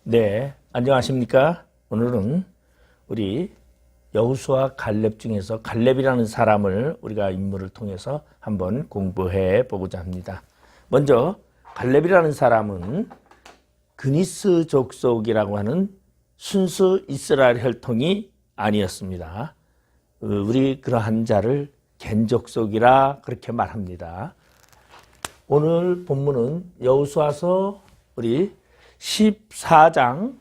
네, 안녕하십니까? 오늘은 우리 여호수아 갈렙 중에서 갈렙이라는 사람을 우리가 인물을 통해서 한번 공부해 보고자 합니다. 먼저 갈렙이라는 사람은 그니스 족속이라고 하는 순수 이스라엘 혈통이 아니었습니다. 우리 그러한 자를 겐 족속이라 그렇게 말합니다. 오늘 본문은 여호수아서 우리 14장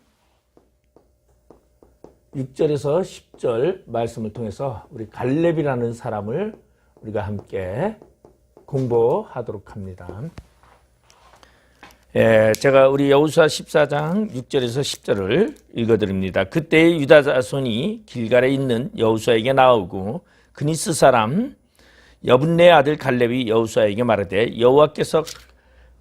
6절에서 10절 말씀을 통해서 우리 갈렙이라는 사람을 우리가 함께 공부하도록 합니다. 제가 우리 여호수아 14장 6절에서 10절을 읽어드립니다. 그때 유다 자손이 길갈에 있는 여호수아에게 나오고 그니스 사람 여분네 아들 갈렙이 여호수아에게 말하되 여호와께서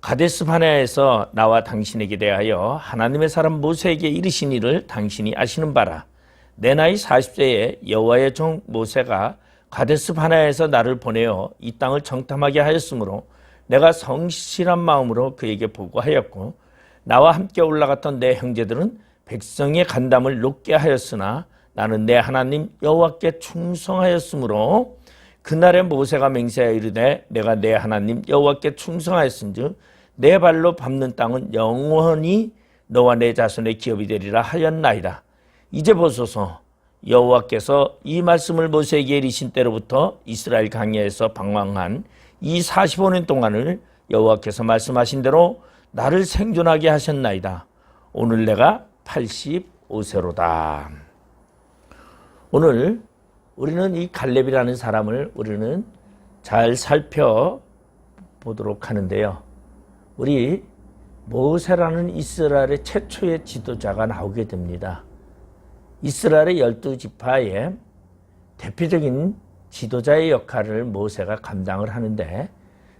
가데스 바네아에서 나와 당신에게 대하여 하나님의 사람 모세에게 이르신 일을 당신이 아시는 바라. 내 나이 40세에 여호와의 종 모세가 가데스 바네아에서 나를 보내어 이 땅을 정탐하게 하였으므로 내가 성실한 마음으로 그에게 보고하였고 나와 함께 올라갔던 내 형제들은 백성의 간담을 높게 하였으나 나는 내 하나님 여호와께 충성하였으므로 그날에 모세가 맹세하여 이르되 내가 내 하나님 여호와께 충성하였은즉 내 발로 밟는 땅은 영원히 너와 내 자손의 기업이 되리라 하였나이다. 이제 보소서 여호와께서 이 말씀을 모세에게 이르신 때로부터 이스라엘 광야에서 방황한 이 45년 동안을 여호와께서 말씀하신 대로 나를 생존하게 하셨나이다. 오늘 내가 85세로다. 오늘 우리는 이 갈렙이라는 사람을 우리는 잘 살펴보도록 하는데요. 우리 모세라는 이스라엘의 최초의 지도자가 나오게 됩니다. 이스라엘의 12지파의 대표적인 지도자의 역할을 모세가 감당을 하는데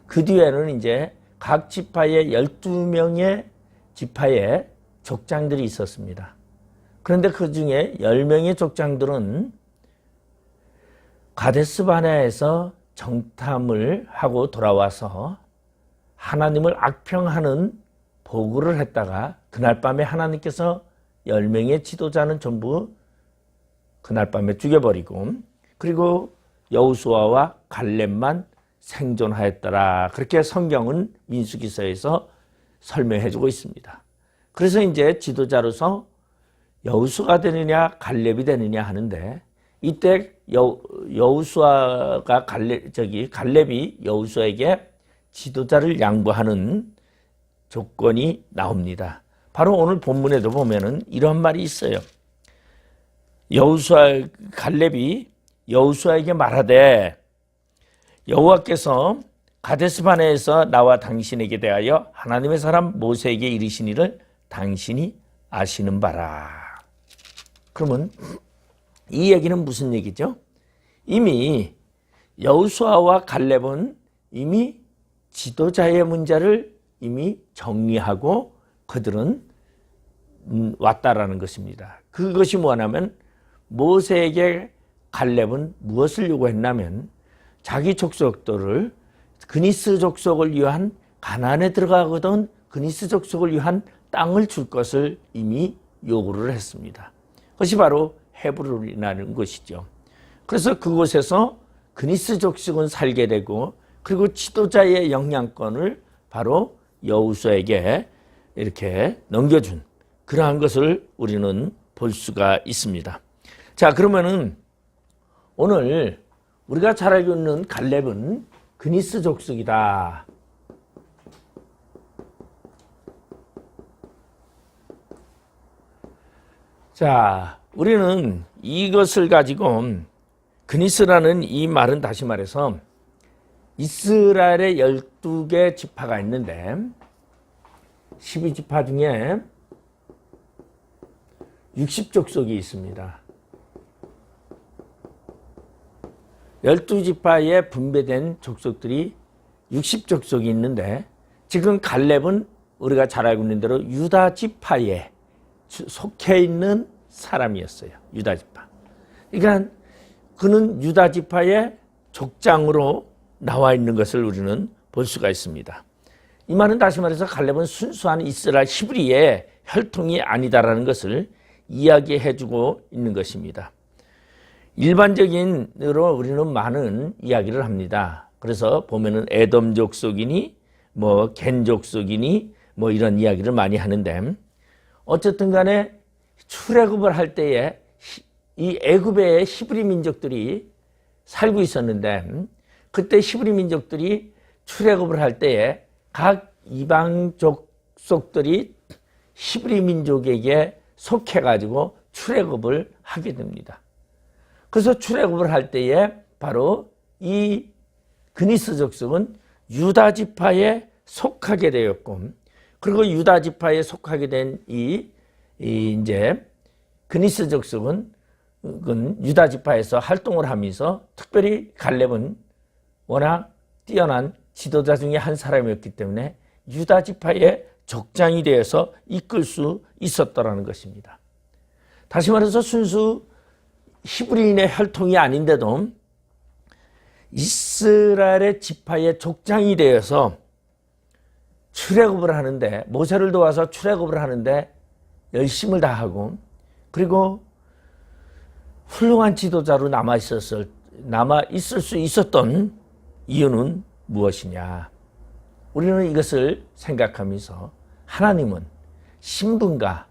그 뒤에는 이제 각 지파의 12명의 지파의 족장들이 있었습니다. 그런데 그 중에 10명의 족장들은 가데스 바네아에서 정탐을 하고 돌아와서 하나님을 악평하는 보고를 했다가 그날 밤에 하나님께서 10명의 지도자는 전부 그날 밤에 죽여버리고 그리고 여호수아와 갈렙만 생존하였더라. 그렇게 성경은 민수기서에서 설명해주고 있습니다. 그래서 이제 지도자로서 여호수아가 되느냐 갈렙이 되느냐 하는데 이때 여호수아가 갈렙이 여호수아에게 지도자를 양보하는 조건이 나옵니다. 바로 오늘 본문에도 보면은 이런 말이 있어요. 갈렙이 여호수아에게 말하되 여호와께서 가데스 바네아에서 나와 당신에게 대하여 하나님의 사람 모세에게 이르신 일을 당신이 아시는 바라. 그러면 이 얘기는 무슨 얘기죠? 이미 여호수아와 갈렙은 이미 지도자의 문제를 이미 정리하고 그들은 왔다라는 것입니다. 그것이 뭐냐면 모세에게 갈렙은 무엇을 요구했냐면 자기 족속들을 그니스 족속을 위한 가나안에 들어가거든 그니스 족속을 위한 땅을 줄 것을 이미 요구를 했습니다. 그것이 바로 헤브론이라는 것이죠. 그래서 그곳에서 그니스 족속은 살게 되고 그리고 지도자의 영향권을 바로 여호수아에게 이렇게 넘겨준 그러한 것을 우리는 볼 수가 있습니다. 자, 그러면은 오늘 우리가 잘 알고 있는 갈렙은 그니스 족속이다. 자, 우리는 이것을 가지고 그니스라는 이 말은 다시 말해서 이스라엘의 12개 지파가 있는데 12지파 중에 60족속이 있습니다. 12지파에 분배된 족속들이 60족속이 있는데 지금 갈렙은 우리가 잘 알고 있는 대로 유다 지파에 속해 있는 사람이었어요. 유다 지파. 그러니까 그는 유다 지파의 족장으로 나와 있는 것을 우리는 볼 수가 있습니다. 이 말은 다시 말해서 갈렙은 순수한 이스라엘 히브리의 혈통이 아니다라는 것을 이야기해주고 있는 것입니다. 일반적인으로 우리는 많은 이야기를 합니다. 그래서 보면은 에돔 족속이니 겐 족속이니 이런 이야기를 많이 하는데, 어쨌든 간에 출애굽을 할 때에 이 애굽의 히브리 민족들이 살고 있었는데, 그때 히브리 민족들이 출애굽을 할 때에 각 이방 족속들이 히브리 민족에게 속해가지고 출애굽을 하게 됩니다. 그래서 출애굽을 할 때에 바로 이 그니스 족속은 유다 지파에 속하게 되었고, 그리고 유다 지파에 속하게 된 이제 그니스 족속은 유다 지파에서 활동을 하면서, 특별히 갈렙은 워낙 뛰어난 지도자 중에 한 사람이었기 때문에 유다 지파의 족장이 되어서 이끌 수 있었다라는 것입니다. 다시 말해서 순수 히브리인의 혈통이 아닌데도 이스라엘의 지파의 족장이 되어서 출애굽을 하는데, 모세를 도와서 출애굽을 하는데 열심을 다하고, 그리고 훌륭한 지도자로 남아 있을 수 있었던 이유는 무엇이냐? 우리는 이것을 생각하면서 하나님은 신분과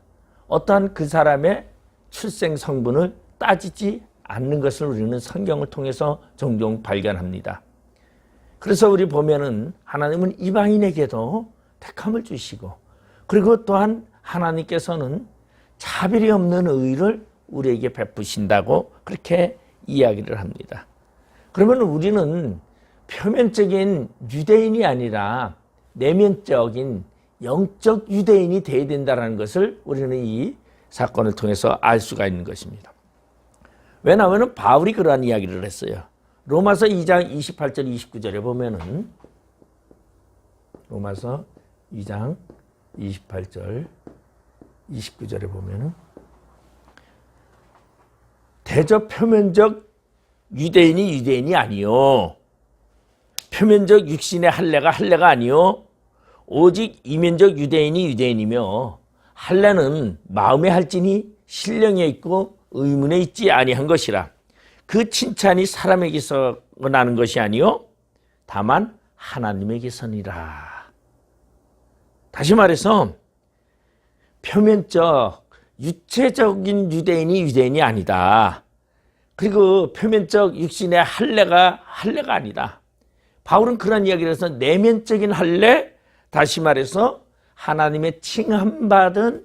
어떠한 그 사람의 출생 성분을 따지지 않는 것을 우리는 성경을 통해서 종종 발견합니다. 그래서 우리 보면은 하나님은 이방인에게도 택함을 주시고, 그리고 또한 하나님께서는 차별이 없는 의를 우리에게 베푸신다고 그렇게 이야기를 합니다. 그러면 우리는 표면적인 유대인이 아니라 내면적인 영적 유대인이 되어야 된다는 것을 우리는 이 사건을 통해서 알 수가 있는 것입니다. 왜냐하면 바울이 그러한 이야기를 했어요. 로마서 2장 28절 29절에 보면은, 로마서 2장 28절 29절에 보면은, 대저 표면적 유대인이 아니요, 표면적 육신의 할례가 아니요, 오직 이면적 유대인이며, 할례는 마음에 할지니 신령에 있고 의문에 있지 아니한 것이라. 그 칭찬이 사람에게서 나는 것이 아니요, 다만 하나님에게서니라. 다시 말해서 표면적 유체적인 유대인이 아니다. 그리고 표면적 육신의 할례가 아니다. 바울은 그런 이야기를 해서 내면적인 할례, 다시 말해서 하나님의 칭함받은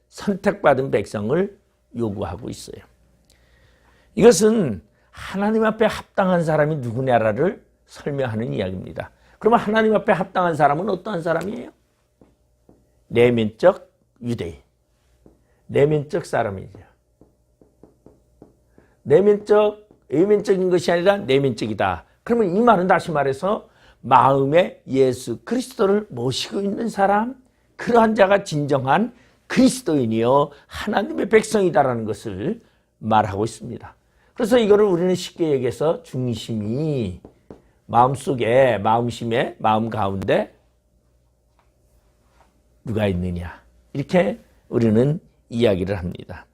선택받은 백성을 요구하고 있어요. 이것은 하나님 앞에 합당한 사람이 누구냐를 설명하는 이야기입니다. 그러면 하나님 앞에 합당한 사람은 어떠한 사람이에요? 내면적 유대인, 내면적 사람이죠. 외면적인 것이 아니라 내면적이다. 그러면 이 말은 다시 말해서 마음에 예수 그리스도를 모시고 있는 사람, 그러한 자가 진정한 그리스도인이요 하나님의 백성이다라는 것을 말하고 있습니다. 그래서 이거를 우리는 쉽게 얘기해서 중심이 마음속에, 마음심에, 마음 가운데 누가 있느냐, 이렇게 우리는 이야기를 합니다.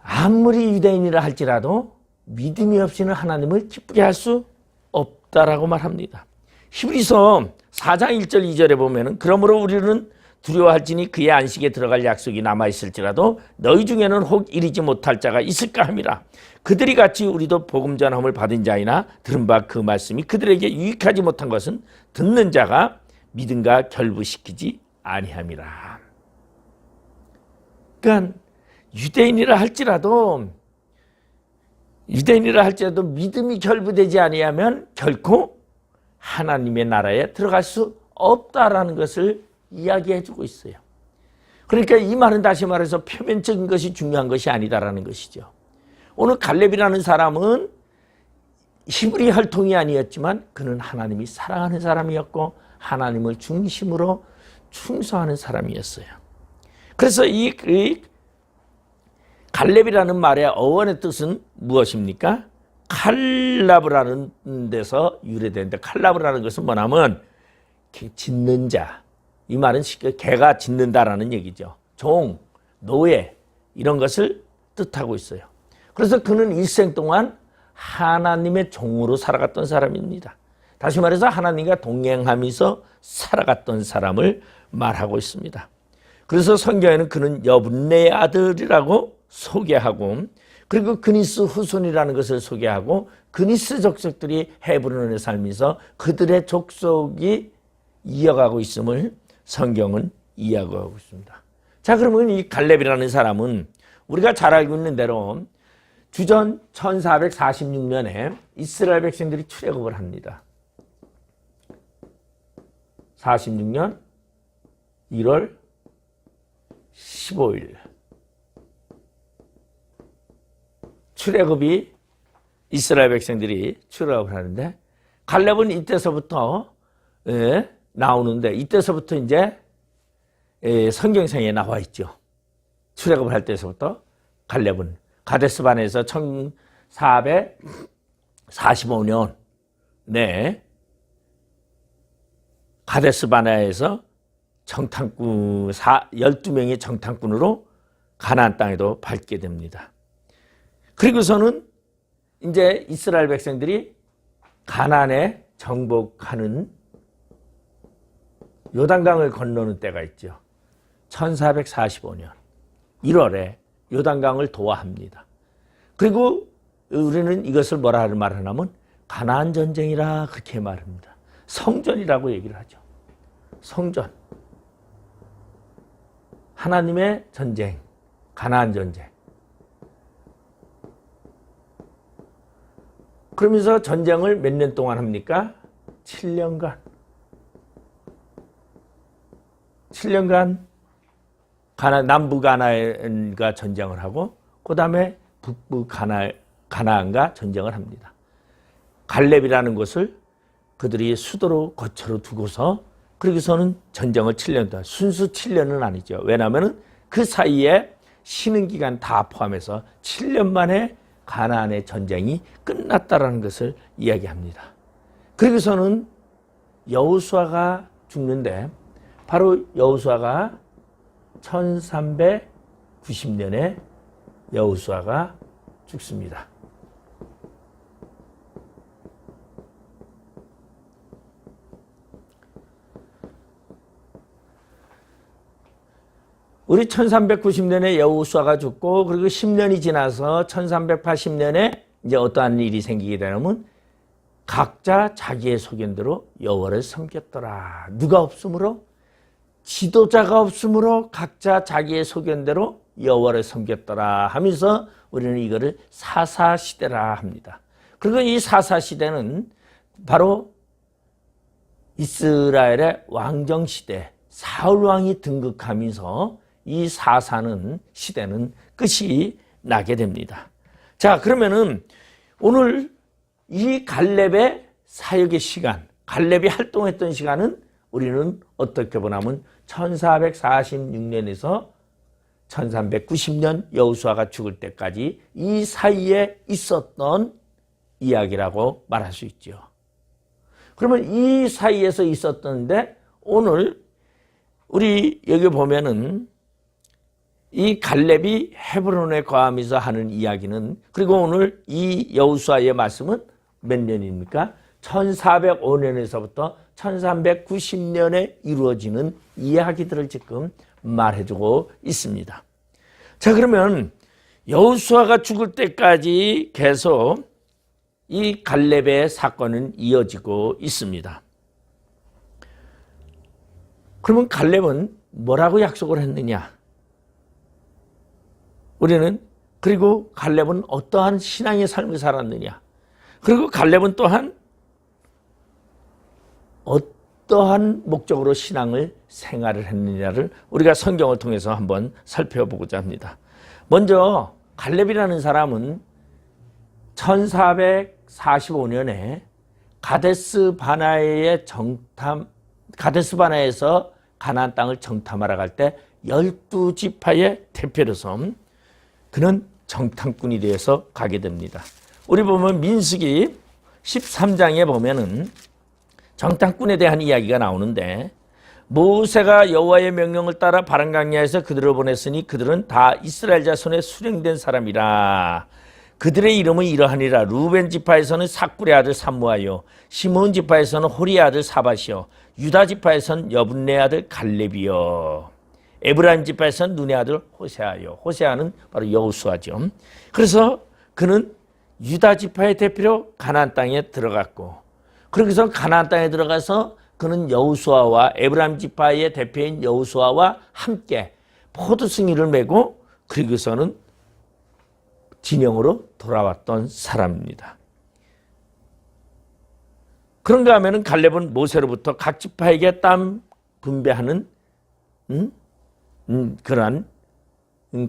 아무리 유대인이라 할지라도 믿음이 없이는 하나님을 기쁘게 할 수 없다라고 말합니다. 히브리서 4장 1절 2절에 보면은, 그러므로 우리는 두려워할지니 그의 안식에 들어갈 약속이 남아있을지라도 너희 중에는 혹 이르지 못할 자가 있을까 함이라. 그들이 같이 우리도 복음 전함을 받은 자이나 들은 바 그 말씀이 그들에게 유익하지 못한 것은 듣는 자가 믿음과 결부시키지 아니함이라. 그러니까 유대인이라 할지라도 믿음이 결부되지 아니하면 결코 하나님의 나라에 들어갈 수 없다라는 것을 이야기해주고 있어요. 그러니까 이 말은 다시 말해서 표면적인 것이 중요한 것이 아니다라는 것이죠. 오늘 갈렙이라는 사람은 히브리 혈통이 아니었지만 그는 하나님이 사랑하는 사람이었고 하나님을 중심으로 충성하는 사람이었어요. 그래서 이 갈렙이라는 말의 어원의 뜻은 무엇입니까? 칼라브라는 데서 유래되는데, 칼라브라는 것은 뭐냐면 짓는 자. 이 말은 쉽게 개가 짓는다라는 얘기죠. 종, 노예 이런 것을 뜻하고 있어요. 그래서 그는 일생 동안 하나님의 종으로 살아갔던 사람입니다. 다시 말해서 하나님과 동행하면서 살아갔던 사람을 말하고 있습니다. 그래서 성경에는 그는 여분네의 아들이라고 소개하고 그리고 그니스 후손이라는 것을 소개하고 그니스 족속들이 헤브론에 살면서 그들의 족속이 이어가고 있음을 성경은 이야기하고 있습니다. 자, 그러면 이 갈렙이라는 사람은 우리가 잘 알고 있는 대로 주전 1446년에 이스라엘 백성들이 출애굽을 합니다. 46년 1월 15일 출애굽이 이스라엘 백성들이 출애굽을 하는데 갈렙은 이때서부터 나오는데 이때서부터 이제 성경상에 나와 있죠. 출애굽을 할 때서부터 갈렙은 가데스반에서 1445년 가데스바네아에서 정탐꾼 12명의 정탐꾼으로 가나안 땅에도 밟게 됩니다. 그리고서는 이제 이스라엘 백성들이 가나안에 정복하는 요단강을 건너는 때가 있죠. 1445년 1월에 요단강을 도하합니다. 그리고 우리는 이것을 뭐라 말하냐면 가나안 전쟁이라 그렇게 말합니다. 성전이라고 얘기를 하죠. 성전. 하나님의 전쟁, 가나안 전쟁. 그러면서 전쟁을 몇 년 동안 합니까? 7년간. 7년간 남부 가나안과 전쟁을 하고 그 다음에 북부 가나안과 전쟁을 합니다. 갈렙이라는 곳을 그들이 수도로 거처로 두고서 그러고서는 전쟁을 7년 동안 순수 7년은 아니죠. 왜냐하면 그 사이에 쉬는 기간 다 포함해서 7년 만에 가나안의 전쟁이 끝났다라는 것을 이야기합니다. 그러고서는 여호수아가 죽는데 바로 여호수아가 1390년에 여호수아가 죽습니다. 우리 1390년에 여호수아가 죽고 그리고 10년이 지나서 1380년에 이제 어떠한 일이 생기게 되냐면 각자 자기의 소견대로 여호와를 섬겼더라. 누가 없으므로? 지도자가 없으므로 각자 자기의 소견대로 여호와를 섬겼더라 하면서 우리는 이거를 사사시대라 합니다. 그리고 이 사사시대는 바로 이스라엘의 왕정시대 사울왕이 등극하면서 이 사사는 시대는 끝이 나게 됩니다. 자, 그러면은 오늘 이 갈렙의 사역의 시간, 갈렙이 활동했던 시간은 우리는 어떻게 보냐면 1446년에서 1390년 여호수아가 죽을 때까지 이 사이에 있었던 이야기라고 말할 수 있죠. 그러면 이 사이에서 있었던데 오늘 우리 여기 보면은 이 갈렙이 헤브론에 거하면서 하는 이야기는 그리고 오늘 이 여호수아의 말씀은 몇 년입니까? 1405년에서부터 1390년에 이루어지는 이야기들을 지금 말해주고 있습니다. 자, 그러면 여호수아가 죽을 때까지 계속 이 갈렙의 사건은 이어지고 있습니다. 그러면 갈렙은 뭐라고 약속을 했느냐? 우리는 그리고 갈렙은 어떠한 신앙의 삶을 살았느냐? 그리고 갈렙은 또한 어떠한 목적으로 신앙을 생활을 했느냐를 우리가 성경을 통해서 한번 살펴보고자 합니다. 먼저 갈렙이라는 사람은 1445년에 가데스바나에서 가나안 땅을 정탐하러 갈 때 12지파의 대표로서 그는 정탐꾼이 되어서 가게 됩니다. 우리 보면 민수기 13장에 보면은 정탐꾼에 대한 이야기가 나오는데 모세가 여호와의 명령을 따라 바람강야에서 그들을 보냈으니 그들은 다 이스라엘 자손의 수령된 사람이라. 그들의 이름은 이러하니라. 루벤 지파에서는 삭굴의 아들 삼무하여, 시므온 지파에서는 호리의 아들 사밧이여, 유다 지파에서는 여분네 아들 갈렙이여, 에브라임 지파에서는 눈의 아들 호세아여. 호세아는 바로 여호수아죠. 그래서 그는 유다 지파의 대표로 가나안 땅에 들어갔고, 그러고서 가나안 땅에 들어가서 그는 여호수아와 에브라임 지파의 대표인 여호수아와 함께 포도 승리를 메고 그리고서는 진영으로 돌아왔던 사람입니다. 그런가 하면은 갈렙은 모세로부터 각 지파에게 땅 분배하는 그러한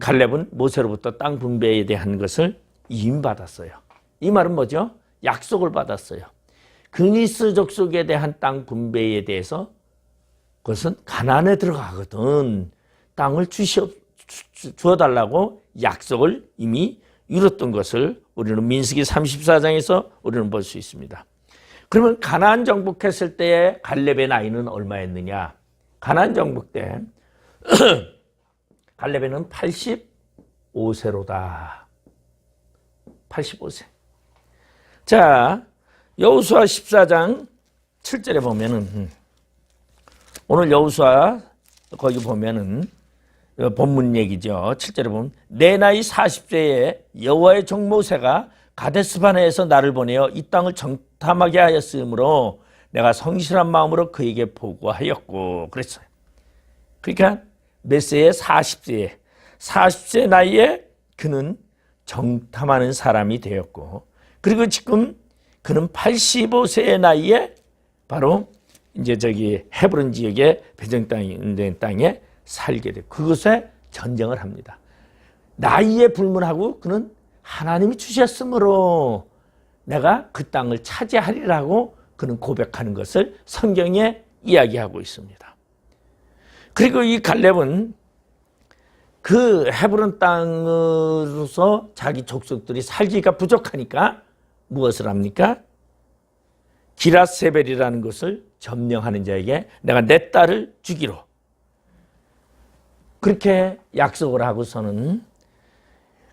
갈렙은 모세로부터 땅 분배에 대한 것을 이임받았어요. 이 말은 뭐죠? 약속을 받았어요. 그니스 족속에 대한 땅 분배에 대해서 그것은 가나안에 들어가거든 땅을 주어달라고 약속을 이미 이뤘던 것을 우리는 민수기 34장에서 우리는 볼 수 있습니다. 그러면 가나안 정복했을 때의 갈렙의 나이는 얼마였느냐? 가나안 정복 때 갈렙에는 85세로다. 85세. 자, 여호수아 14장 7절에 보면은 오늘 여호수아 거기 보면은 본문 얘기죠. 7절에 보면 내 나이 40세에 여호와의 종 모세가 가데스바네에서 나를 보내어 이 땅을 정탐하게 하였으므로 내가 성실한 마음으로 그에게 보고하였고 그랬어요. 그러니까 몇 세에 40세에 40세 나이에 그는 정탐하는 사람이 되었고 그리고 지금 그는 85세의 나이에 바로 이제 저기 헤브론 지역의 배정 땅에 살게 되고 그곳에 전쟁을 합니다. 나이에 불문하고 그는 하나님이 주셨으므로 내가 그 땅을 차지하리라고 그는 고백하는 것을 성경에 이야기하고 있습니다. 그리고 이 갈렙은 그 헤브론 땅으로서 자기 족속들이 살기가 부족하니까 무엇을 합니까? 기랏세벨이라는 것을 점령하는 자에게 내가 내 딸을 주기로 그렇게 약속을 하고서는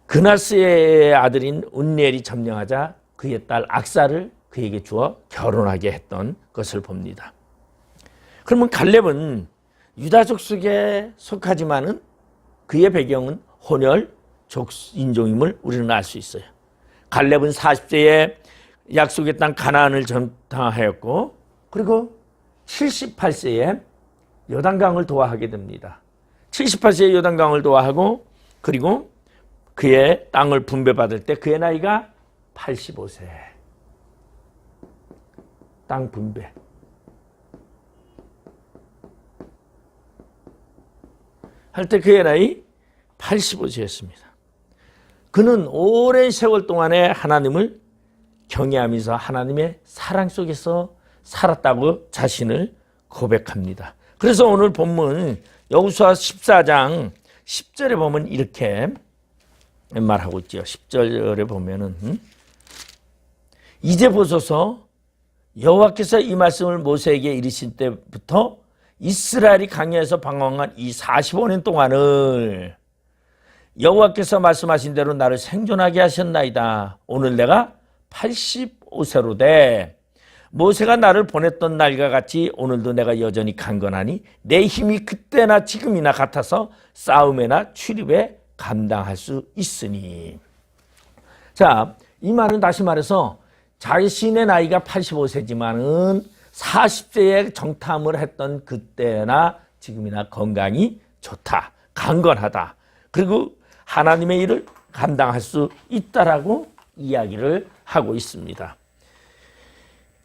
그나스의 아들인 운니엘이 점령하자 그의 딸 악사를 그에게 주어 결혼하게 했던 것을 봅니다. 그러면 갈렙은 유다족 속에 속하지만은 그의 배경은 혼혈 인종임을 우리는 알 수 있어요. 갈렙은 40세에 약속의 땅 가나안을 점령하였고 그리고 78세에 요단강을 도하게 됩니다. 78세에 요단강을 도하고 그리고 그의 땅을 분배받을 때 그의 나이가 85세. 땅 분배. 할 때 그의 나이 85세였습니다. 그는 오랜 세월 동안에 하나님을 경외하면서 하나님의 사랑 속에서 살았다고 자신을 고백합니다. 그래서 오늘 본문 여호수아 14장 10절에 보면 이렇게 말하고 있죠. 10절에 보면은 이제 보소서 여호와께서 이 말씀을 모세에게 이르신 때부터 이스라엘이 광야에서 방황한 이 45년 동안을 여호와께서 말씀하신 대로 나를 생존하게 하셨나이다. 오늘 내가 85세로 돼 모세가 나를 보냈던 날과 같이 오늘도 내가 여전히 강건하니 내 힘이 그때나 지금이나 같아서 싸움에나 출입에 감당할 수 있으니. 자, 이 말은 다시 말해서 자신의 나이가 85세지만은 40세에 정탐을 했던 그때나 지금이나 건강이 좋다, 강건하다. 그리고 하나님의 일을 감당할 수 있다라고 이야기를 하고 있습니다.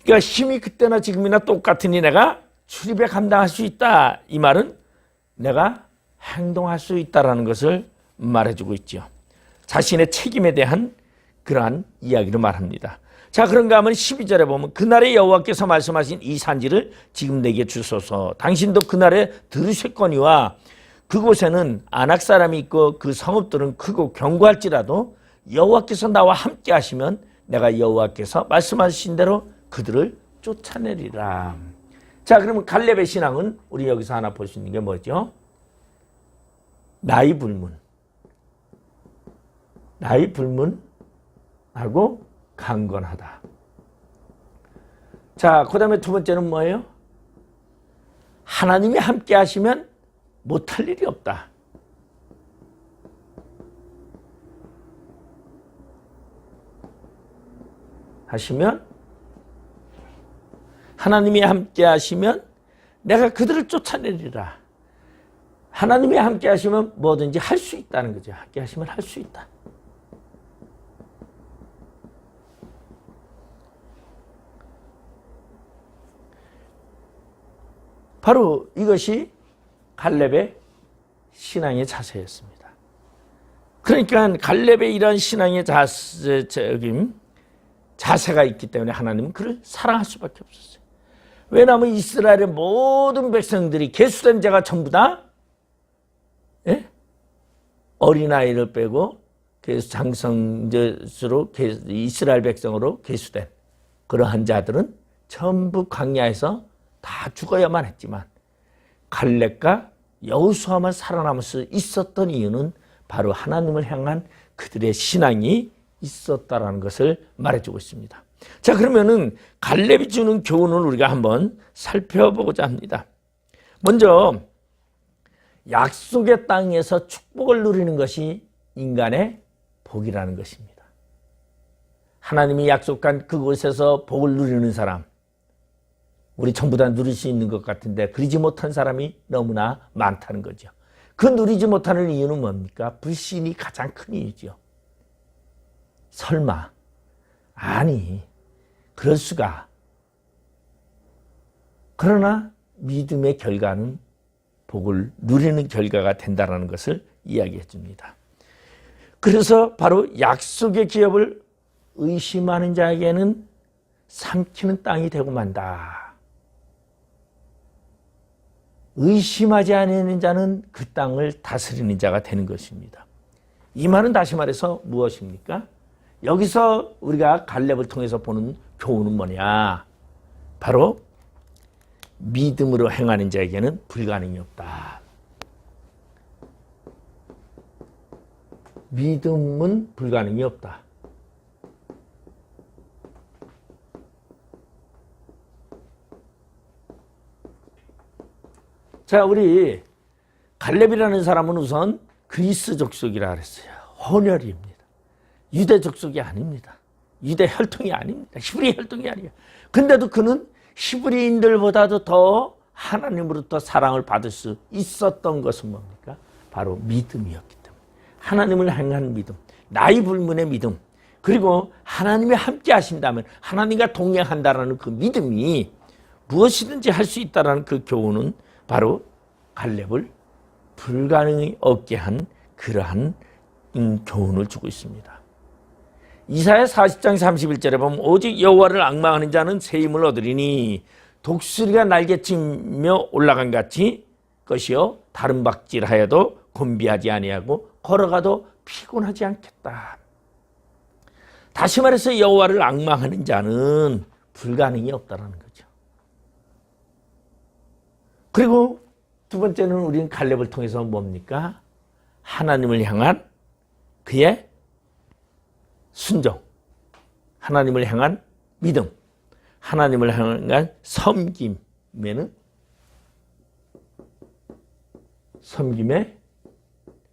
그러니까 힘이 그때나 지금이나 똑같으니 내가 출입에 감당할 수 있다. 이 말은 내가 행동할 수 있다라는 것을 말해주고 있죠. 자신의 책임에 대한 그러한 이야기를 말합니다. 자, 그런가 하면 12절에 보면 그날에 여호와께서 말씀하신 이 산지를 지금 내게 주소서. 당신도 그날에 들으셨거니와 그곳에는 아낙 사람이 있고 그 성읍들은 크고 견고할지라도 여호와께서 나와 함께 하시면 내가 여호와께서 말씀하신 대로 그들을 쫓아내리라. 자, 그러면 갈렙의 신앙은 우리 여기서 하나 볼 수 있는 게 뭐죠? 나이 불문. 나이 불문하고 강건하다. 자, 그 다음에 두 번째는 뭐예요? 하나님이 함께 하시면 못할 일이 없다. 하시면 하나님이 함께 하시면 내가 그들을 쫓아내리라. 하나님이 함께 하시면 뭐든지 할 수 있다는 거죠. 함께 하시면 할 수 있다. 바로 이것이 갈렙의 신앙의 자세였습니다. 그러니까 갈렙의 이러한 신앙의 자세가 있기 때문에 하나님은 그를 사랑할 수밖에 없었어요. 왜냐하면 이스라엘의 모든 백성들이 계수된 자가 전부 다 어린아이를 빼고 장성젖으로 이스라엘 백성으로 계수된 그러한 자들은 전부 광야에서 다 죽어야만 했지만 갈렙과 여호수아만 살아남을 수 있었던 이유는 바로 하나님을 향한 그들의 신앙이 있었다라는 것을 말해주고 있습니다. 자, 그러면은 갈렙이 주는 교훈을 우리가 한번 살펴보고자 합니다. 먼저 약속의 땅에서 축복을 누리는 것이 인간의 복이라는 것입니다. 하나님이 약속한 그곳에서 복을 누리는 사람, 우리 전부 다 누릴 수 있는 것 같은데 그러지 못한 사람이 너무나 많다는 거죠. 그 누리지 못하는 이유는 뭡니까? 불신이 가장 큰 이유죠. 설마, 아니, 그럴 수가. 그러나 믿음의 결과는 복을 누리는 결과가 된다는 것을 이야기해 줍니다. 그래서 바로 약속의 기업을 의심하는 자에게는 삼키는 땅이 되고 만다. 의심하지 않는 자는 그 땅을 다스리는 자가 되는 것입니다. 이 말은 다시 말해서 무엇입니까? 여기서 우리가 갈렙을 통해서 보는 교훈은 뭐냐? 바로 믿음으로 행하는 자에게는 불가능이 없다. 믿음은 불가능이 없다. 자, 우리 갈렙이라는 사람은 우선 그리스 족속이라 그랬어요. 혼혈입니다. 유대 족속이 아닙니다. 유대 혈통이 아닙니다. 히브리 혈통이 아니에요. 근데도 그는 히브리인들보다도 더 하나님으로부터 사랑을 받을 수 있었던 것은 뭡니까? 바로 믿음이었기 때문에. 하나님을 향한 믿음, 나이 불문의 믿음, 그리고 하나님이 함께 하신다면 하나님과 동행한다라는 그 믿음이 무엇이든지 할 수 있다는 그 교훈은 바로 갈렙을 불가능이 없게 한 그러한 교훈을 주고 있습니다. 이사야 40장 31절에 보면 오직 여호와를 앙망하는 자는 새 힘을 얻으리니 독수리가 날개치며 올라간 같이 것이요 다른 박질하여도 곤비하지 아니하고 걸어가도 피곤하지 않겠다. 다시 말해서 여호와를 앙망하는 자는 불가능이 없다는 거죠. 그리고 두 번째는 우리는 갈렙을 통해서 뭡니까? 하나님을 향한 그의 순종, 하나님을 향한 믿음, 하나님을 향한 섬김에는 섬김에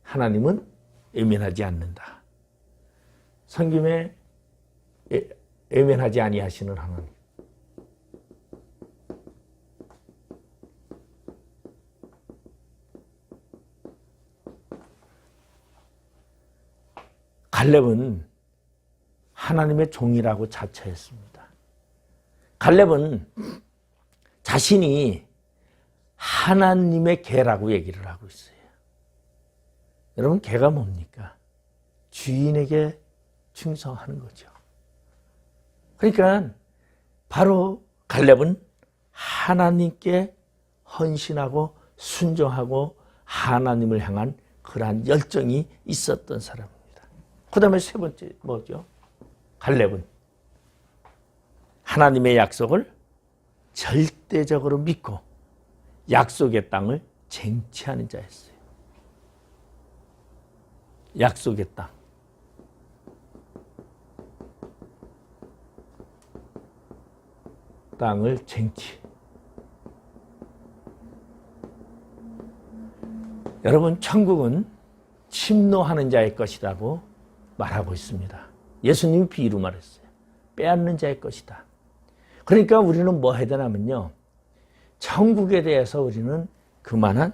하나님은 외면하지 않는다. 섬김에 외면하지 아니하시는 하나님. 갈렙은 하나님의 종이라고 자처했습니다. 갈렙은 자신이 하나님의 개라고 얘기를 하고 있어요. 여러분, 개가 뭡니까? 주인에게 충성하는 거죠. 그러니까 바로 갈렙은 하나님께 헌신하고 순종하고 하나님을 향한 그러한 열정이 있었던 사람입니다. 그 다음에 세 번째 뭐죠? 갈렙은 하나님의 약속을 절대적으로 믿고 약속의 땅을 쟁취하는 자였어요. 약속의 땅을 쟁취. 여러분, 천국은 침노하는 자의 것이라고 말하고 있습니다. 예수님이 비유로 말했어요. 빼앗는 자의 것이다. 그러니까 우리는 뭐 해야 되냐면요, 천국에 대해서 우리는 그만한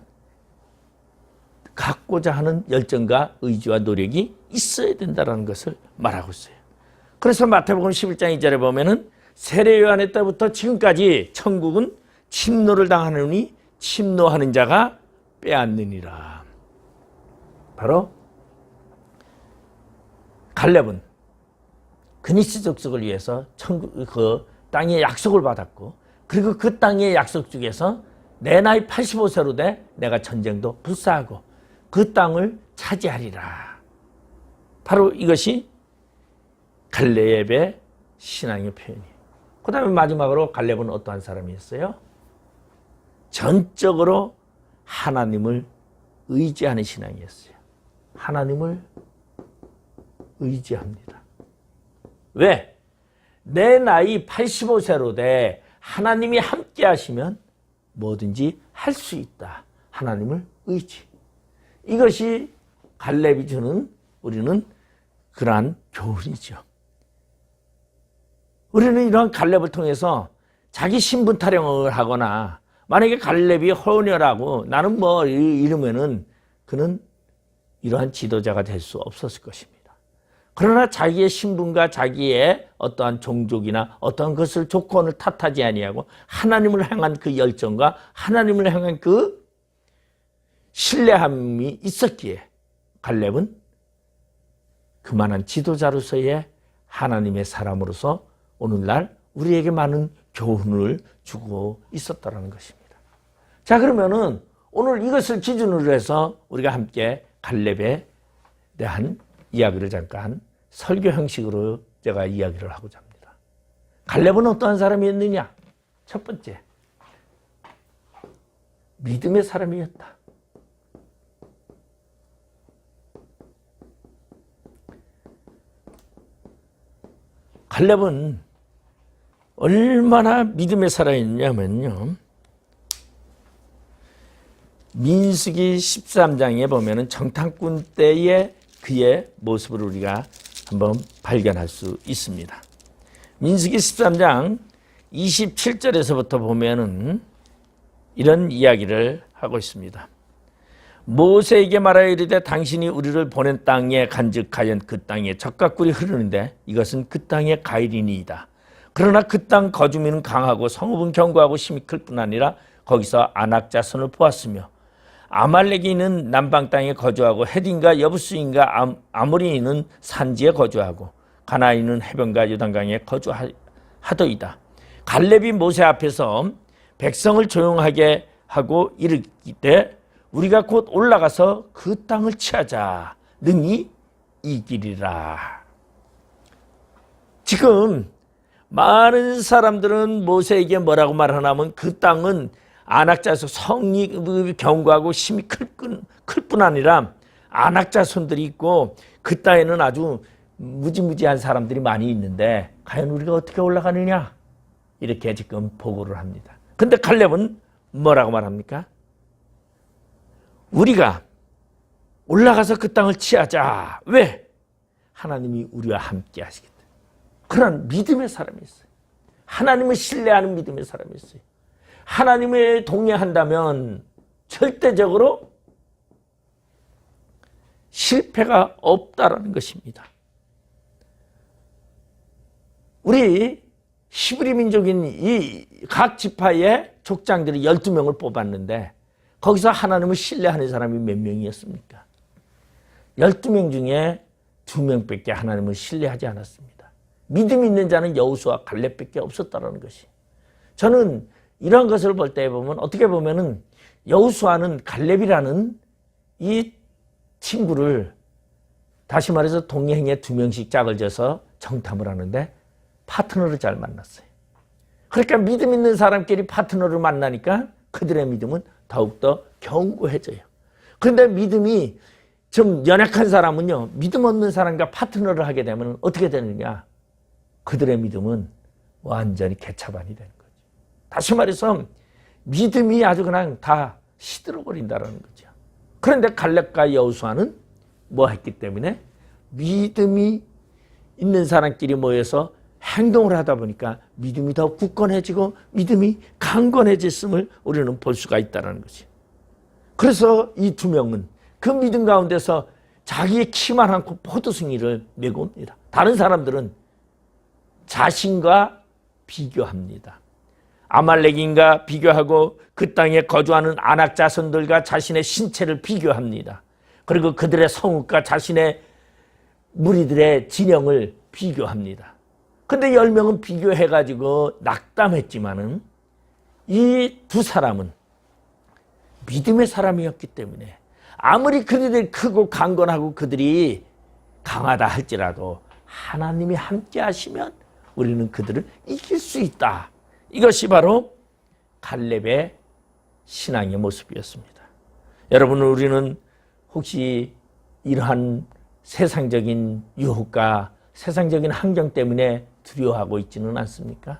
갖고자 하는 열정과 의지와 노력이 있어야 된다는 것을 말하고 있어요. 그래서 마태복음 11장 2절에 보면은 세례 요한의 때부터 지금까지 천국은 침노를 당하느니 침노하는 자가 빼앗느니라. 바로 갈렙은 그니스 족속을 위해서 천국 그 땅의 약속을 받았고, 그리고 그 땅의 약속 중에서 내 나이 85세로 돼 내가 전쟁도 불사하고 그 땅을 차지하리라. 바로 이것이 갈렙의 신앙의 표현이에요. 그 다음에 마지막으로 갈렙은 어떠한 사람이었어요? 전적으로 하나님을 의지하는 신앙이었어요. 하나님을 의지합니다. 왜? 내 나이 85세로 돼 하나님이 함께 하시면 뭐든지 할 수 있다. 하나님을 의지. 이것이 갈렙이 주는 우리는 그러한 교훈이죠. 우리는 이러한 갈렙을 통해서 자기 신분 타령을 하거나, 만약에 갈렙이 헌혈하고 나는 뭐 이러면은 그는 이러한 지도자가 될 수 없었을 것입니다. 그러나 자기의 신분과 자기의 어떠한 종족이나 어떠한 것을 조건을 탓하지 아니하고 하나님을 향한 그 열정과 하나님을 향한 그 신뢰함이 있었기에 갈렙은 그만한 지도자로서의 하나님의 사람으로서 오늘날 우리에게 많은 교훈을 주고 있었다는 것입니다. 자, 그러면은 오늘 이것을 기준으로 해서 우리가 함께 갈렙에 대한 이야기를 잠깐 설교 형식으로 제가 이야기를 하고자 합니다. 갈렙은 어떠한 사람이었느냐? 첫 번째, 믿음의 사람이었다. 갈렙은 얼마나 믿음의 사람이었냐면요, 민수기 13장에 보면은 정탐꾼 때의 그의 모습을 우리가 한번 발견할 수 있습니다. 민수기 13장 27절에서부터 보면은 이런 이야기를 하고 있습니다. 모세에게 말하여 이르되 당신이 우리를 보낸 땅에 간직하여 그 땅에 젖과 꿀이 흐르는데 이것은 그 땅의 가일이니이다. 그러나 그 땅 거주민은 강하고 성읍은 견고하고 힘이 클 뿐 아니라 거기서 아낙 자손을 보았으며 아말렉인은 남방 땅에 거주하고 헤딘과 여부스인과 아모리인은 산지에 거주하고 가나인은 해변과 요단강에 거주하더이다. 갈렙이 모세 앞에서 백성을 조용하게 하고 이르기때 우리가 곧 올라가서 그 땅을 취하자. 능히 이기리라. 지금 많은 사람들은 모세에게 뭐라고 말하냐면 그 땅은 안악자손 성이 견고하고 힘이 클 뿐 아니라 안악자손들이 있고 그 땅에는 아주 무지무지한 사람들이 많이 있는데 과연 우리가 어떻게 올라가느냐? 이렇게 지금 보고를 합니다. 근데 갈렙은 뭐라고 말합니까? 우리가 올라가서 그 땅을 취하자. 왜? 하나님이 우리와 함께 하시겠다. 그런 믿음의 사람이 있어요. 하나님을 신뢰하는 믿음의 사람이 있어요. 하나님을 동의한다면 절대적으로 실패가 없다라는 것입니다. 우리 히브리 민족인 이 각 지파의 족장들이 12명을 뽑았는데 거기서 하나님을 신뢰하는 사람이 몇 명이었습니까? 12명 중에 2명밖에 하나님을 신뢰하지 않았습니다. 믿음 있는 자는 여호수아 갈렙밖에 없었다는 것이. 저는 이런 것을 볼 때 보면 어떻게 보면은 여호수아는 갈렙이라는 이 친구를 다시 말해서 동행에 2명씩 짝을 져서 정탐을 하는데 파트너를 잘 만났어요. 그러니까 믿음 있는 사람끼리 파트너를 만나니까 그들의 믿음은 더욱더 견고해져요. 그런데 믿음이 좀 연약한 사람은요, 믿음 없는 사람과 파트너를 하게 되면 어떻게 되느냐? 그들의 믿음은 완전히 개차반이 되는 거죠. 다시 말해서 믿음이 아주 그냥 다 시들어버린다는 거죠. 그런데 갈렙과 여호수아는 뭐 했기 때문에 믿음이 있는 사람끼리 모여서 행동을 하다 보니까 믿음이 더 굳건해지고 믿음이 강건해졌음을 우리는 볼 수가 있다는 거죠. 그래서 이 두 명은 그 믿음 가운데서 자기의 키만 않고 포도승이를 메고 옵니다. 다른 사람들은 자신과 비교합니다. 아말렉인과 비교하고 그 땅에 거주하는 아낙 자손들과 자신의 신체를 비교합니다. 그리고 그들의 성읍과 자신의 무리들의 진영을 비교합니다. 근데 10명은 비교해가지고 낙담했지만은 이 두 사람은 믿음의 사람이었기 때문에 아무리 그들이 크고 강건하고 그들이 강하다 할지라도 하나님이 함께 하시면 우리는 그들을 이길 수 있다. 이것이 바로 갈렙의 신앙의 모습이었습니다. 여러분, 우리는 혹시 이러한 세상적인 유혹과 세상적인 환경 때문에 두려워하고 있지는 않습니까?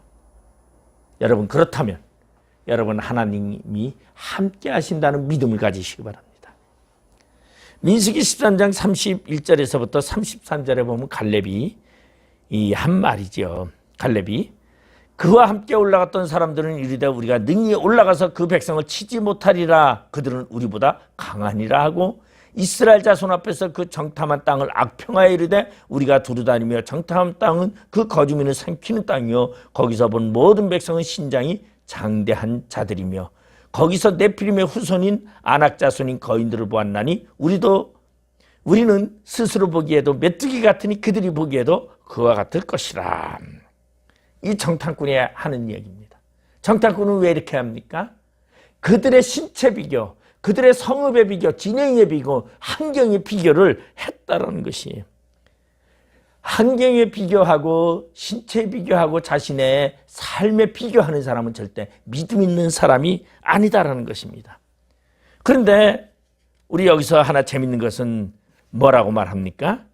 여러분, 그렇다면 여러분 하나님이 함께 하신다는 믿음을 가지시기 바랍니다. 민수기 13장 31절에서부터 33절에 보면 갈렙이 한 말이죠. 갈렙이 그와 함께 올라갔던 사람들은 이르되 우리가 능히 올라가서 그 백성을 치지 못하리라. 그들은 우리보다 강하니라 하고 이스라엘 자손 앞에서 그 정탐한 땅을 악평하여 이르되 우리가 두루다니며 정탐한 땅은 그 거주민을 삼키는 땅이요 거기서 본 모든 백성은 신장이 장대한 자들이며 거기서 네피림의 후손인 아낙 자손인 거인들을 보았나니 우리는 스스로 보기에도 메뚜기 같으니 그들이 보기에도 그와 같을 것이라. 이 정탐꾼이 하는 이야기입니다. 정탐꾼은 왜 이렇게 합니까? 그들의 신체 비교, 그들의 성읍의 비교, 진영의 비교, 환경의 비교를 했다는 것이에요. 환경에 비교하고 신체에 비교하고 자신의 삶에 비교하는 사람은 절대 믿음 있는 사람이 아니다라는 것입니다. 그런데 우리 여기서 하나 재밌는 것은 뭐라고 말합니까?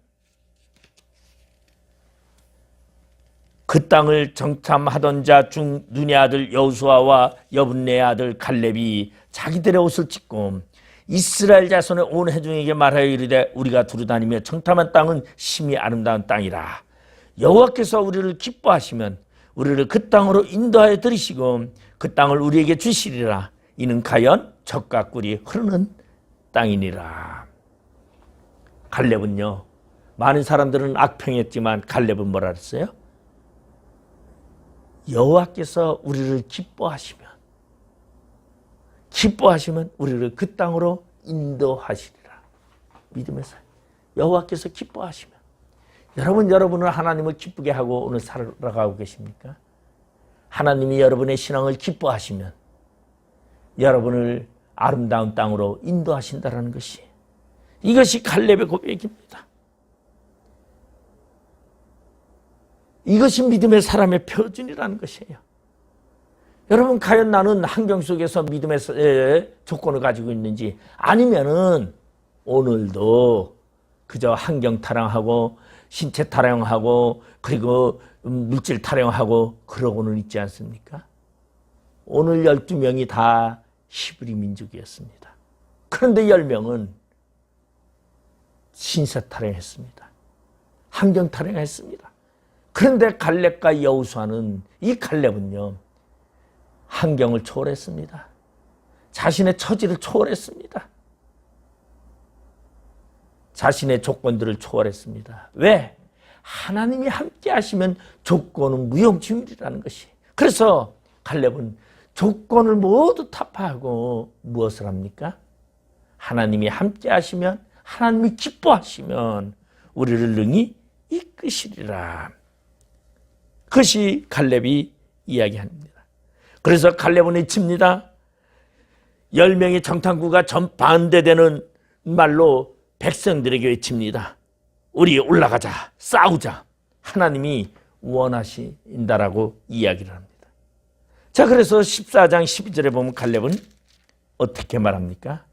그 땅을 정탐하던 자 중 눈의 아들 여호수아와 여분네의 아들 갈렙이 자기들의 옷을 찢고 이스라엘 자손의 온 회중에게 말하여 이르되 우리가 두루다니며 정탐한 땅은 심히 아름다운 땅이라. 여호와께서 우리를 기뻐하시면 우리를 그 땅으로 인도하여 들이시고 그 땅을 우리에게 주시리라. 이는 가연 젖과 꿀이 흐르는 땅이니라. 갈렙은요, 많은 사람들은 악평했지만 갈렙은 뭐라 했어요? 여호와께서 우리를 기뻐하시면 우리를 그 땅으로 인도하시리라. 믿음의 삶. 여호와께서 기뻐하시면. 여러분은 하나님을 기쁘게 하고 오늘 살아가고 계십니까? 하나님이 여러분의 신앙을 기뻐하시면 여러분을 아름다운 땅으로 인도하신다는 것이, 이것이 갈렙의 고백입니다. 이것이 믿음의 사람의 표준이라는 것이에요. 여러분, 과연 나는 환경 속에서 믿음의 조건을 가지고 있는지, 아니면은 오늘도 그저 환경 타령하고 신체 타령하고 그리고 물질 타령하고 그러고는 있지 않습니까? 오늘 12명이 다 히브리 민족이었습니다. 그런데 10명은 신세 타령했습니다. 환경 타령했습니다. 그런데 갈렙과 여호수아는, 이 갈렙은요, 환경을 초월했습니다. 자신의 처지를 초월했습니다. 자신의 조건들을 초월했습니다. 왜? 하나님이 함께 하시면 조건은 무용지물이라는 것이. 그래서 갈렙은 조건을 모두 타파하고 무엇을 합니까? 하나님이 함께 하시면, 하나님이 기뻐하시면 우리를 능히 이끄시리라. 그것이 갈렙이 이야기합니다. 그래서 갈렙은 외칩니다. 10명의 정탐구가 전반대되는 말로 백성들에게 외칩니다. 우리 올라가자, 싸우자. 하나님이 원하신다라고 이야기를 합니다. 자, 그래서 14장 12절에 보면 갈렙은 어떻게 말합니까?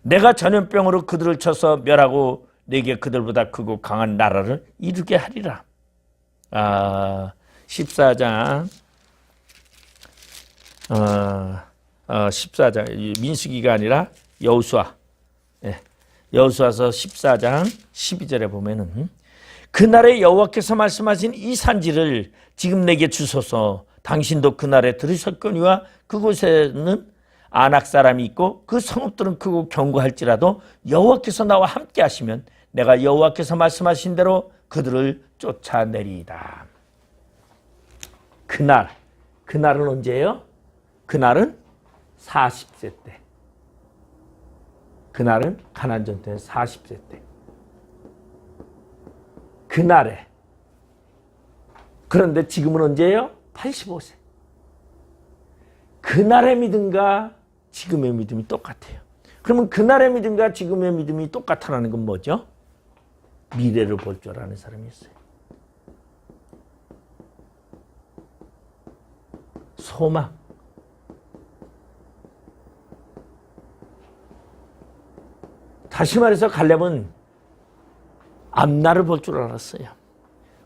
내가 전염병으로 그들을 쳐서 멸하고 내게 그들보다 크고 강한 나라를 이루게 하리라. 14장 14장 민수기가 아니라 여호수아, 여호수아서 14장 12절에 보면은 그날에 여호와께서 말씀하신 이 산지를 지금 내게 주소서. 당신도 그날에 들으셨거니와 그곳에는 아낙 사람이 있고 그 성읍들은 크고 견고할지라도 여호와께서 나와 함께 하시면 내가 여호와께서 말씀하신 대로 그들을 쫓아내리이다. 그날은 언제예요? 그날은 40세 때. 그날은 가나안 전투의 40세 때. 그날에. 그런데 지금은 언제예요? 85세. 그날의 믿음과 지금의 믿음이 똑같아요. 그러면 그날의 믿음과 지금의 믿음이 똑같다는 건 뭐죠? 미래를 볼 줄 아는 사람이었어요. 소망. 다시 말해서 갈렙은 앞날을 볼 줄 알았어요.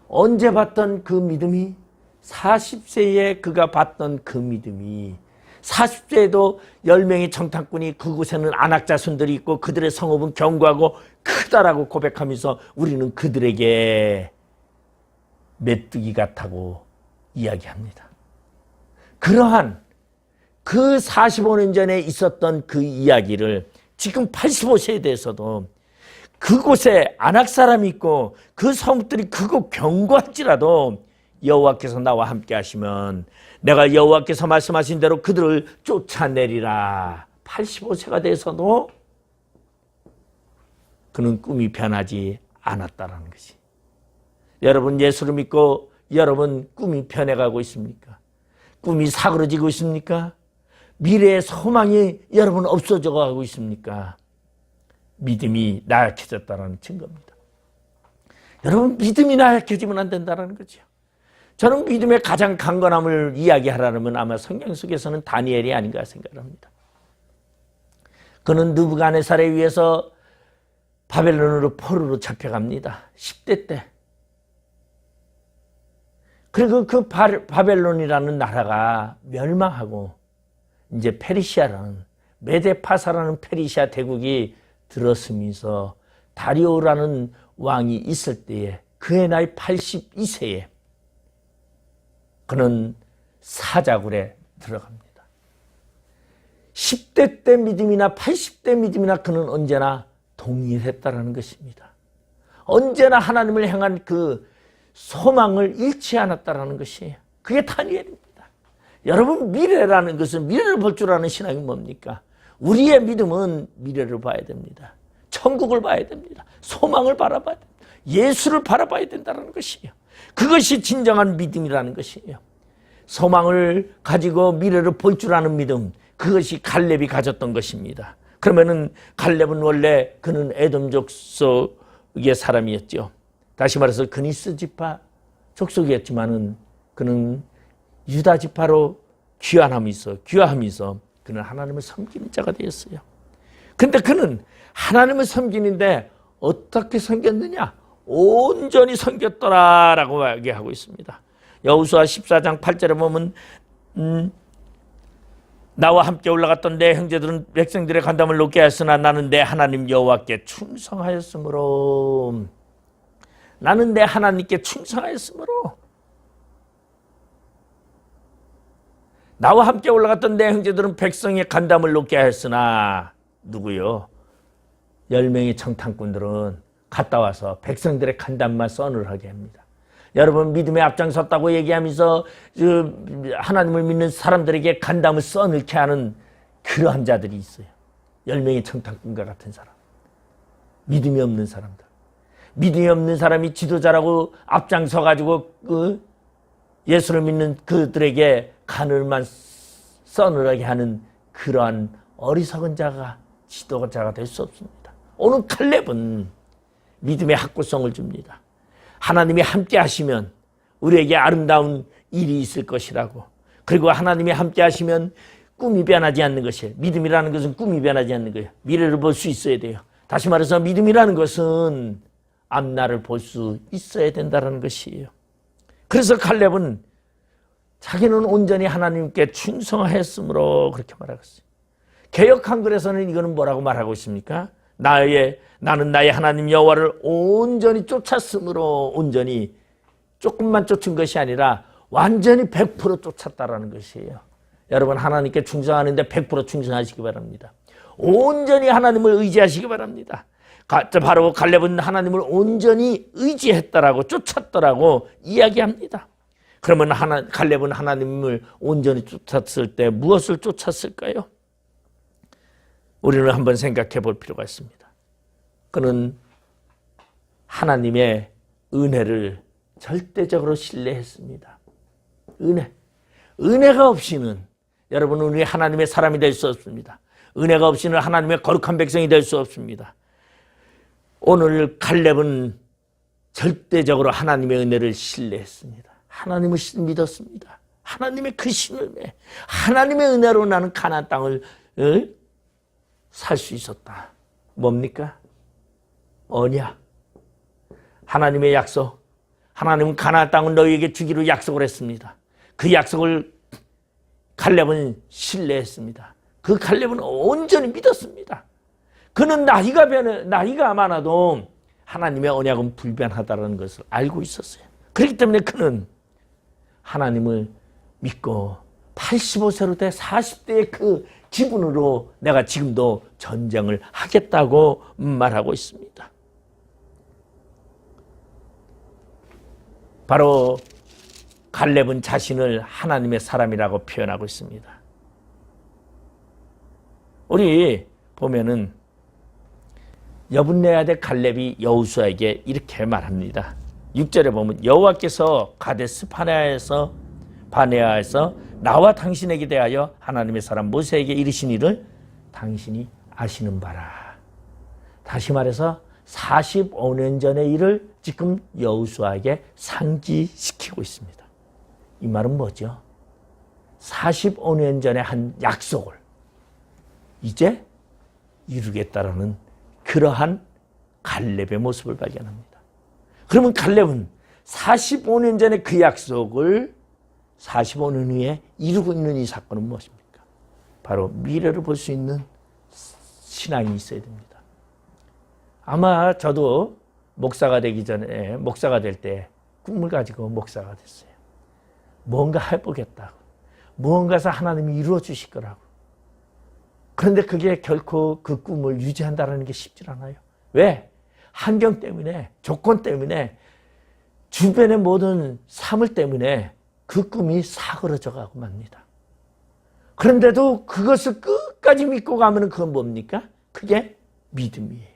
언제 봤던 그 믿음이 40세에 그가 봤던 그 믿음이 40세에도 10명의 정탐꾼이 그곳에는 아낙 자손들이 있고 그들의 성읍은 견고하고 크다라고 고백하면서 우리는 그들에게 메뚜기 같다고 이야기합니다. 그러한 그 45년 전에 있었던 그 이야기를 지금 85세에 대해서도 그곳에 아낙 사람이 있고 그 성읍들이 크고 견고할지라도 여호와께서 나와 함께 하시면 내가 여호와께서 말씀하신 대로 그들을 쫓아내리라. 85세가 돼서도 그는 꿈이 변하지 않았다라는 것이. 여러분 예수를 믿고 여러분 꿈이 변해가고 있습니까? 꿈이 사그러지고 있습니까? 미래의 소망이 여러분 없어져 가고 있습니까? 믿음이 나약해졌다는 증거입니다. 여러분 믿음이 나약해지면 안 된다는 거죠. 저는 믿음의 가장 강건함을 이야기하라면 아마 성경 속에서는 다니엘이 아닌가 생각합니다. 그는 느부갓네살에 의해서 바벨론으로 포로로 잡혀갑니다. 10대 때. 그리고 그 바벨론이라는 나라가 멸망하고 이제 페르시아라는 메데파사라는 페르시아 대국이 들었으면서 다리오라는 왕이 있을 때에 그의 나이 82세에 그는 사자굴에 들어갑니다. 10대 때 믿음이나 80대 믿음이나 그는 언제나 동일했다는 것입니다. 언제나 하나님을 향한 그 소망을 잃지 않았다는 것이에요. 그게 다니엘입니다. 여러분 미래라는 것은 미래를 볼 줄 아는 신앙이 뭡니까? 우리의 믿음은 미래를 봐야 됩니다. 천국을 봐야 됩니다. 소망을 바라봐야 됩니다. 예수를 바라봐야 된다는 것이에요. 그것이 진정한 믿음이라는 것이에요. 소망을 가지고 미래를 볼 줄 아는 믿음, 그것이 갈렙이 가졌던 것입니다. 그러면은 갈렙은 원래 그는 에돔 족속의 사람이었죠. 다시 말해서 그니스 지파 족속이었지만은 그는 유다 지파로 귀화하면서 그는 하나님을 섬기는 자가 되었어요. 그런데 그는 하나님을 섬기는데 어떻게 섬겼느냐? 온전히 섬겼더라라고 얘기하고 있습니다. 여호수아 14장 8절에 보면 나와 함께 올라갔던 내 형제들은 백성들의 간담을 높게 하였으나 나는 내 하나님 여호와께 충성하였으므로 나는 내 하나님께 충성하였으므로 나와 함께 올라갔던 내 형제들은 백성의 간담을 높게 하였으나 누구요? 10명의 정탐꾼들은 갔다 와서 백성들의 간담만 서늘하게 합니다. 여러분 믿음에 앞장섰다고 얘기하면서 하나님을 믿는 사람들에게 간담을 써넣게 하는 그러한 자들이 있어요. 10명의 정탐꾼과 같은 사람. 믿음이 없는 사람들. 믿음이 없는 사람이 지도자라고 앞장서가지고 예수를 믿는 그들에게 간을만 써늘하게 하는 그러한 어리석은 자가 지도자가 될 수 없습니다. 오늘 칼렙은 믿음의 확고성을 줍니다. 하나님이 함께 하시면 우리에게 아름다운 일이 있을 것이라고. 그리고 하나님이 함께 하시면 꿈이 변하지 않는 것이에요. 믿음이라는 것은 꿈이 변하지 않는 거예요. 미래를 볼 수 있어야 돼요. 다시 말해서 믿음이라는 것은 앞날을 볼 수 있어야 된다는 것이에요. 그래서 칼렙은 자기는 온전히 하나님께 충성하였으므로 그렇게 말하고 있어요. 개역 한글에서는 이거는 뭐라고 말하고 있습니까? 나는 나의 하나님 여호와를 온전히 쫓았으므로, 온전히 조금만 쫓은 것이 아니라 완전히 100% 쫓았다라는 것이에요. 여러분, 하나님께 충성하는데 100% 충성하시기 바랍니다. 온전히 하나님을 의지하시기 바랍니다. 바로 갈렙은 하나님을 온전히 의지했다라고, 쫓았더라고 이야기합니다. 그러면 갈렙은 하나님을 온전히 쫓았을 때 무엇을 쫓았을까요? 우리는 한번 생각해 볼 필요가 있습니다. 그는 하나님의 은혜를 절대적으로 신뢰했습니다. 은혜가 없이는, 여러분, 우리 하나님의 사람이 될 수 없습니다. 은혜가 없이는 하나님의 거룩한 백성이 될 수 없습니다. 오늘 갈렙은 절대적으로 하나님의 은혜를 신뢰했습니다. 하나님을 믿었습니다. 하나님의 그 신을, 하나님의 은혜로 나는 가나안 땅을 살 수 있었다. 뭡니까? 언약. 하나님의 약속. 하나님은 가나안 땅을 너희에게 주기로 약속을 했습니다. 그 약속을 갈렙은 신뢰했습니다. 그 갈렙은 온전히 믿었습니다. 그는 나이가 많아도 하나님의 언약은 불변하다는 것을 알고 있었어요. 그렇기 때문에 그는 하나님을 믿고 85세로 돼 40대의 그 기분으로 내가 지금도 전쟁을 하겠다고 말하고 있습니다. 바로 갈렙은 자신을 하나님의 사람이라고 표현하고 있습니다. 우리 보면은 여분네 아들 갈렙이 여호수아에게 이렇게 말합니다. 6절에 보면 여호와께서 가데스 바네아에서 나와 당신에게 대하여 하나님의 사람 모세에게 이르신 일을 당신이 아시는 바라. 다시 말해서 45년 전의 일을 지금 여호수아에게 상기시키고 있습니다. 이 말은 뭐죠? 45년 전에 한 약속을 이제 이루겠다라는 그러한 갈렙의 모습을 발견합니다. 그러면 갈렙은 45년 전에 그 약속을 45년 후에 이루고 있는 이 사건은 무엇입니까? 바로 미래를 볼 수 있는 신앙이 있어야 됩니다. 아마 저도 목사가 되기 전에, 목사가 될 때 꿈을 가지고 목사가 됐어요. 뭔가 해보겠다고. 무언가에서 하나님이 이루어 주실 거라고. 그런데 그게 결코 그 꿈을 유지한다는 게 쉽지 않아요. 왜? 환경 때문에, 조건 때문에, 주변의 모든 사물 때문에 그 꿈이 사그러져 가고 맙니다. 그런데도 그것을 끝까지 믿고 가면 그건 뭡니까? 그게 믿음이에요.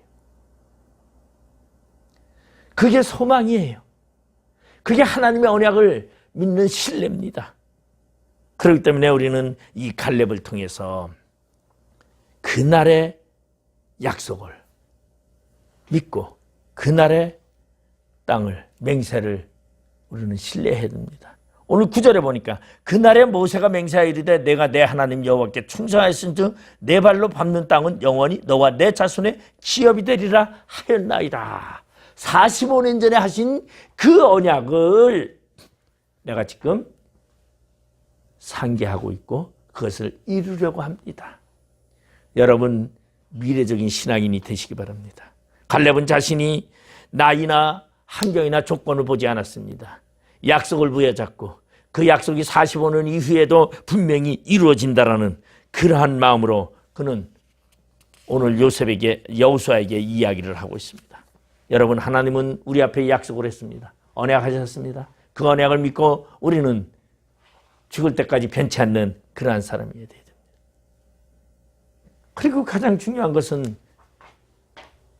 그게 소망이에요. 그게 하나님의 언약을 믿는 신뢰입니다. 그렇기 때문에 우리는 이 갈렙을 통해서 그날의 약속을 믿고 그날의 땅을, 맹세를 우리는 신뢰해야 됩니다. 오늘 9절에 보니까 그날에 모세가 맹세하여 이르되 내가 내 하나님 여호와께 충성하였은즉 내 발로 밟는 땅은 영원히 너와 내 자손의 기업이 되리라 하였나이다. 45년 전에 하신 그 언약을 내가 지금 상기하고 있고 그것을 이루려고 합니다. 여러분, 미래적인 신앙인이 되시기 바랍니다. 갈렙은 자신이 나이나 환경이나 조건을 보지 않았습니다. 약속을 부여잡고 그 약속이 45년 이후에도 분명히 이루어진다라는 그러한 마음으로 그는 오늘 여호수아에게 이야기를 하고 있습니다. 여러분, 하나님은 우리 앞에 약속을 했습니다. 언약하셨습니다. 그 언약을 믿고 우리는 죽을 때까지 변치 않는 그러한 사람이어야 됩니다. 그리고 가장 중요한 것은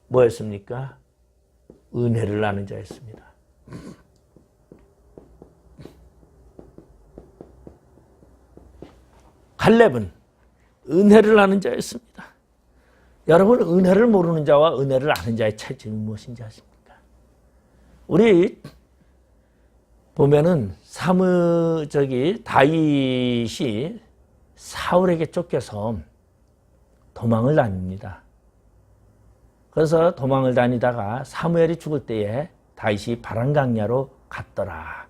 뭐였습니까? 은혜를 아는 자였습니다. 갈렙은 은혜를 아는 자였습니다. 여러분, 은혜를 모르는 자와 은혜를 아는 자의 차이점이 무엇인지 아십니까? 우리 보면은 다윗이 사울에게 쫓겨서 도망을 다닙니다. 그래서 도망을 다니다가 사무엘이 죽을 때에 다윗이 바람강야로 갔더라.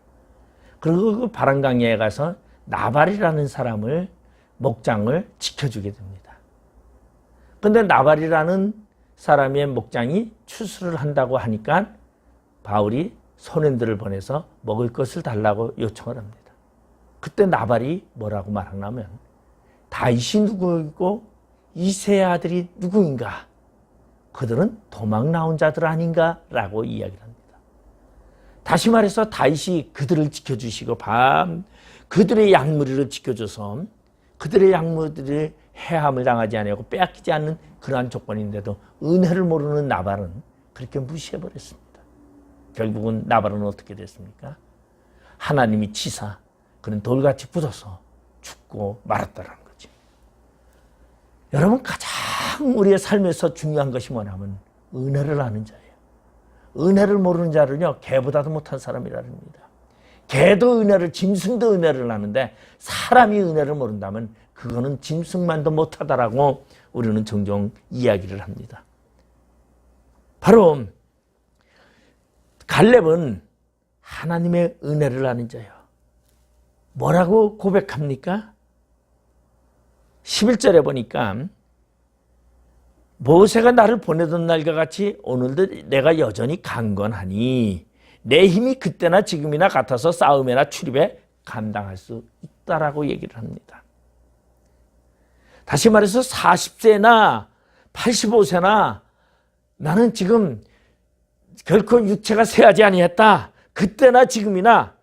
그리고 그 바람강야에 가서 나발이라는 사람을 목장을 지켜주게 됩니다. 그런데 나발이라는 사람의 목장이 추수를 한다고 하니까 바울이 소년들을 보내서 먹을 것을 달라고 요청을 합니다. 그때 나발이 뭐라고 말하냐면 다윗이 누구이고 이새의 아들이 누구인가? 그들은 도망 나온 자들 아닌가? 라고 이야기를 합니다. 다시 말해서 다윗이 그들을 지켜주시고 그들의 양무리를 지켜줘서 그들의 양무리들이 해함을 당하지 아니하고 빼앗기지 않는 그러한 조건인데도 은혜를 모르는 나발은 그렇게 무시해버렸습니다. 결국은 나발은 어떻게 됐습니까? 하나님이 치사 그는 돌같이 굳어서 죽고 말았다는 거죠. 여러분, 가장 우리의 삶에서 중요한 것이 뭐냐면 은혜를 아는 자예요. 은혜를 모르는 자는요, 개보다도 못한 사람이랍니다. 개도 짐승도 은혜를 아는데 사람이 은혜를 모른다면 그거는 짐승만도 못하다라고 우리는 종종 이야기를 합니다. 바로 갈렙은 하나님의 은혜를 아는 자예요. 뭐라고 고백합니까? 11절에 보니까 모세가 나를 보내던 날과 같이 오늘도 내가 여전히 강건하니 내 힘이 그때나 지금이나 같아서 싸움이나 출입에 감당할 수 있다라고 얘기를 합니다. 다시 말해서 40세나 85세나 나는 지금 결코 육체가 쇠하지 아니했다. 그때나 지금이나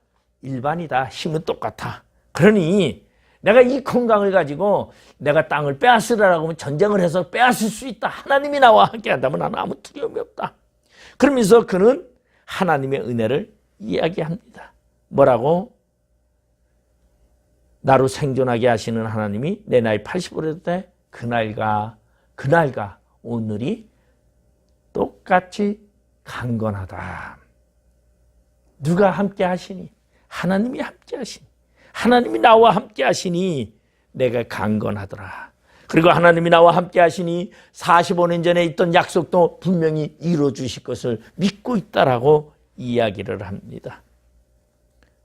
일반이다. 힘은 똑같아. 그러니 내가 이 건강을 가지고 내가 땅을 빼앗으라고 하면 전쟁을 해서 빼앗을 수 있다. 하나님이 나와 함께 한다면 나는 아무 두려움이 없다. 그러면서 그는 하나님의 은혜를 이야기합니다. 뭐라고? 나로 생존하게 하시는 하나님이 내 나이 85세 때 그날과 오늘이 똑같이 강건하다. 누가 함께 하시니? 하나님이 함께 하시니. 하나님이 나와 함께 하시니 내가 강건하더라. 그리고 하나님이 나와 함께 하시니 45년 전에 있던 약속도 분명히 이루어 주실 것을 믿고 있다라고 이야기를 합니다.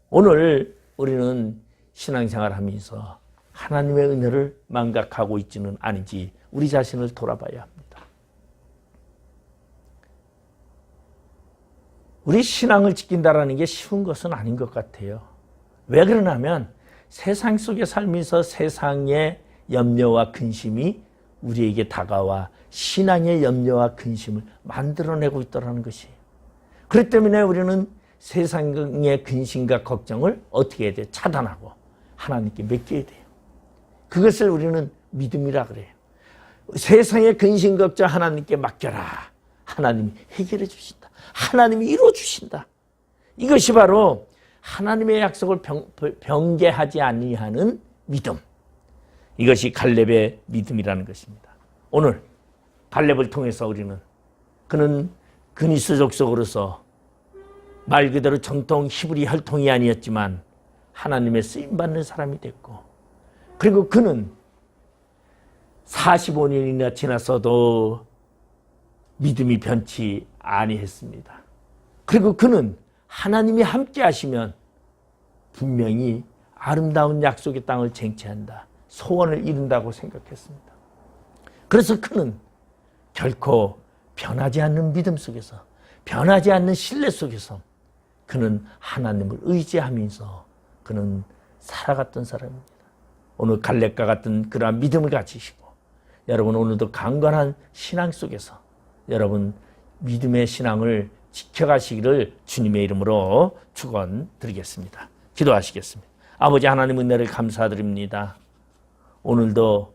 오늘 우리는 신앙생활 하면서 하나님의 은혜를 망각하고 있지는 않은지 우리 자신을 돌아봐야 합니다. 우리 신앙을 지킨다라는 게 쉬운 것은 아닌 것 같아요. 왜 그러냐면 세상 속에 살면서 세상의 염려와 근심이 우리에게 다가와 신앙의 염려와 근심을 만들어내고 있다는 것이에요. 그렇기 때문에 우리는 세상의 근심과 걱정을 어떻게 해야 돼요? 차단하고 하나님께 맡겨야 돼요. 그것을 우리는 믿음이라 그래요. 세상의 근심 걱정 하나님께 맡겨라. 하나님이 해결해 주신다. 하나님이 이루어 주신다. 이것이 바로 하나님의 약속을 변개하지 아니하는 믿음. 이것이 갈렙의 믿음이라는 것입니다. 오늘 갈렙을 통해서 우리는 그는 그니스 족속으로서 말 그대로 정통 히브리 혈통이 아니었지만 하나님의 쓰임받는 사람이 됐고, 그리고 그는 45년이나 지났어도 믿음이 변치 아니했습니다. 그리고 그는 하나님이 함께 하시면 분명히 아름다운 약속의 땅을 쟁취한다, 소원을 이룬다고 생각했습니다. 그래서 그는 결코 변하지 않는 믿음 속에서, 변하지 않는 신뢰 속에서 그는 하나님을 의지하면서 그는 살아갔던 사람입니다. 오늘 갈렙과 같은 그러한 믿음을 가지시고 여러분 오늘도 강건한 신앙 속에서 여러분 믿음의 신앙을 지켜가시기를 주님의 이름으로 축원드리겠습니다. 기도하시겠습니다. 아버지 하나님 은혜를 감사드립니다. 오늘도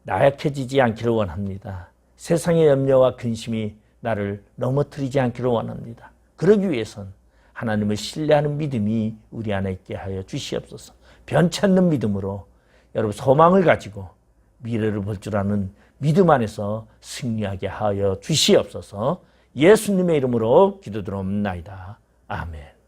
나약해지지 않기를 원합니다. 세상의 염려와 근심이 나를 넘어뜨리지 않기를 원합니다. 그러기 위해선 하나님을 신뢰하는 믿음이 우리 안에 있게 하여 주시옵소서. 변치 않는 믿음으로 여러분 소망을 가지고 미래를 볼 줄 아는 믿음 안에서 승리하게 하여 주시옵소서. 예수님의 이름으로 기도드리옵나이다. 아멘.